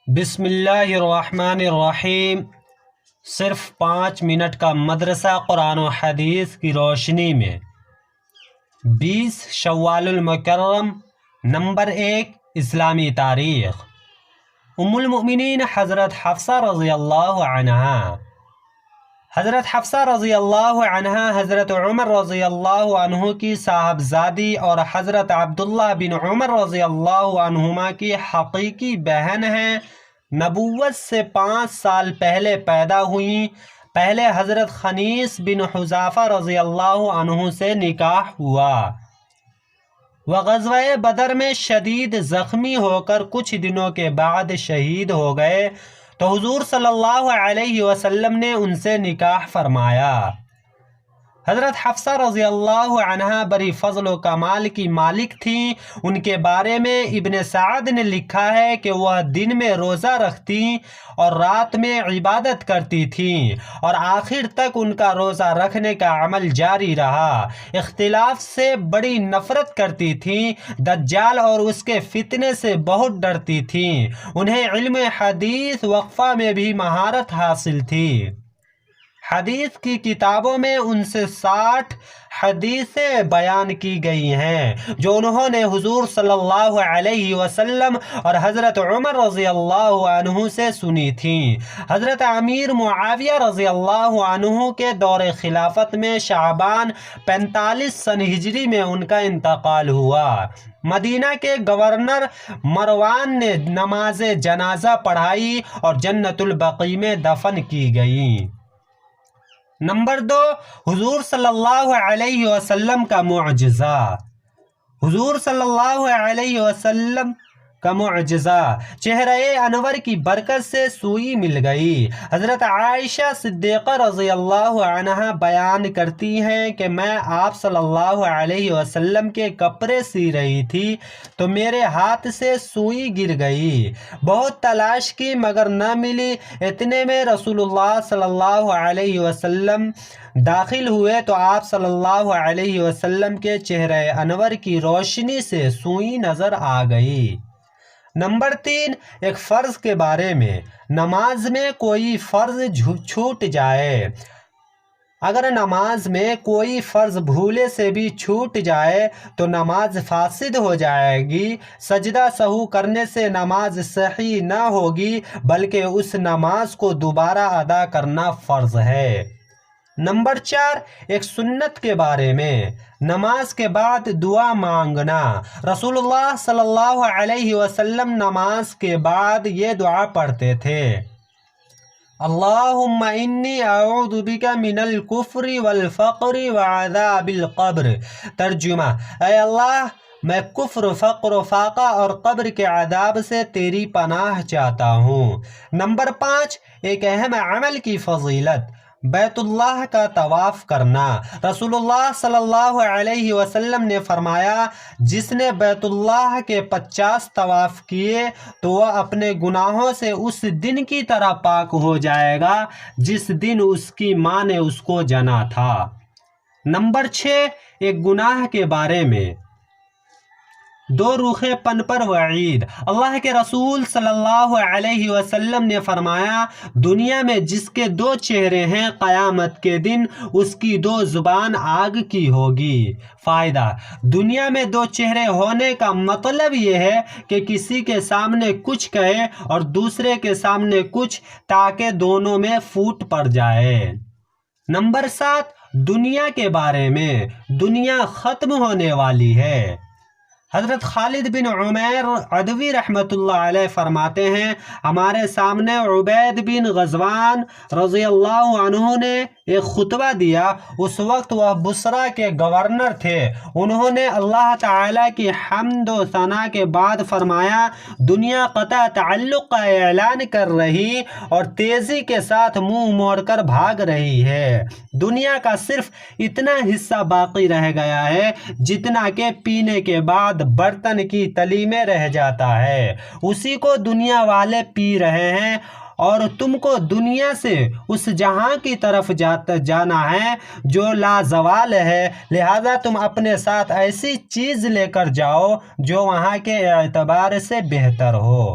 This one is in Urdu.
بسم اللہ الرحمن الرحیم۔ صرف 5 منٹ کا مدرسہ قرآن و حدیث کی روشنی میں 20 شوال المکرم، نمبر 1، اسلامی تاریخ۔ ام المؤمنین حضرت حفصہ رضی اللہ عنہا۔ حضرت حفصہ رضی اللہ عنہ حضرت عمر رضی اللہ عنہ کی صاحبزادی اور حضرت عبداللہ بن عمر رضی اللہ عنہما کی حقیقی بہن ہیں۔ نبوت سے 5 سال پہلے پیدا ہوئیں۔ پہلے حضرت خنیس بن حذافہ رضی اللہ عنہ سے نکاح ہوا۔ وہ غزوہ بدر میں شدید زخمی ہو کر کچھ دنوں کے بعد شہید ہو گئے تو حضور صلی اللہ علیہ وسلم نے ان سے نکاح فرمایا۔ حضرت حفصہ رضی اللہ عنہا بڑی فضل و کمال کی مالک تھیں۔ ان کے بارے میں ابن سعد نے لکھا ہے کہ وہ دن میں روزہ رکھتیں اور رات میں عبادت کرتی تھیں، اور آخر تک ان کا روزہ رکھنے کا عمل جاری رہا۔ اختلاف سے بڑی نفرت کرتی تھیں، دجال اور اس کے فتنے سے بہت ڈرتی تھیں۔ انہیں علم حدیث وقفہ میں بھی مہارت حاصل تھی۔ حدیث کی کتابوں میں ان سے 60 حدیثیں بیان کی گئی ہیں جو انہوں نے حضور صلی اللہ علیہ وسلم اور حضرت عمر رضی اللہ عنہ سے سنی تھیں۔ حضرت امیر معاویہ رضی اللہ عنہ کے دور خلافت میں شعبان 45 سن ہجری میں ان کا انتقال ہوا۔ مدینہ کے گورنر مروان نے نماز جنازہ پڑھائی اور جنت البقیع میں دفن کی گئیں۔ نمبر 2، حضور صلی اللہ علیہ وسلم کا معجزہ۔ حضور صلی اللہ علیہ وسلم کا معجزہ، چہرہ انور کی برکت سے سوئی مل گئی۔ حضرت عائشہ صدیقہ رضی اللہ عنہا بیان کرتی ہیں کہ میں آپ صلی اللہ علیہ وسلم کے کپڑے سی رہی تھی تو میرے ہاتھ سے سوئی گر گئی۔ بہت تلاش کی مگر نہ ملی۔ اتنے میں رسول اللہ صلی اللہ علیہ وسلم داخل ہوئے تو آپ صلی اللہ علیہ وسلم کے چہرہ انور کی روشنی سے سوئی نظر آ گئی۔ نمبر 3، ایک فرض کے بارے میں۔ نماز میں کوئی فرض چھوٹ جائے۔ اگر نماز میں کوئی فرض بھولے سے بھی چھوٹ جائے تو نماز فاسد ہو جائے گی۔ سجدہ سہو کرنے سے نماز صحیح نہ ہوگی بلکہ اس نماز کو دوبارہ ادا کرنا فرض ہے۔ نمبر 4، ایک سنت کے بارے میں۔ نماز کے بعد دعا مانگنا۔ رسول اللہ صلی اللہ علیہ وسلم نماز کے بعد یہ دعا پڑھتے تھے: اللہم انی اعوذ بک من الکفر والفقر وعذاب القبر۔ ترجمہ: اے اللہ، میں کفر، فقر و فاقہ اور قبر کے عذاب سے تیری پناہ چاہتا ہوں۔ نمبر 5، ایک اہم عمل کی فضیلت، بیت اللہ کا طواف کرنا۔ رسول اللہ صلی اللہ علیہ وسلم نے فرمایا: جس نے بیت اللہ کے 50 طواف کیے تو وہ اپنے گناہوں سے اس دن کی طرح پاک ہو جائے گا جس دن اس کی ماں نے اس کو جنا تھا۔ نمبر 6، ایک گناہ کے بارے میں۔ دو روخے پن پر وعید۔ اللہ کے رسول صلی اللہ علیہ وسلم نے فرمایا: دنیا میں جس کے 2 چہرے ہیں قیامت کے دن اس کی 2 زبان آگ کی ہوگی۔ فائدہ: دنیا میں 2 چہرے ہونے کا مطلب یہ ہے کہ کسی کے سامنے کچھ کہے اور دوسرے کے سامنے کچھ، تاکہ دونوں میں پھوٹ پڑ جائے۔ نمبر 7، دنیا کے بارے میں۔ دنیا ختم ہونے والی ہے۔ حضرت خالد بن عمیر عدوی رحمۃ اللہ علیہ فرماتے ہیں: ہمارے سامنے عبید بن غزوان رضی اللہ عنہ نے ایک خطبہ دیا۔ اس وقت وہ بصرہ کے گورنر تھے۔ انہوں نے اللہ تعالیٰ کی حمد و ثنا کے بعد فرمایا: دنیا قطع تعلق کا اعلان کر رہی اور تیزی کے ساتھ منہ موڑ کر بھاگ رہی ہے۔ دنیا کا صرف اتنا حصہ باقی رہ گیا ہے جتنا کہ پینے کے بعد برتن کی تلی میں رہ جاتا ہے، اسی کو دنیا والے پی رہے ہیں، اور تم کو دنیا سے اس جہاں کی طرف جانا ہے جو لا زوال ہے، لہذا تم اپنے ساتھ ایسی چیز لے کر جاؤ جو وہاں کے اعتبار سے بہتر ہو۔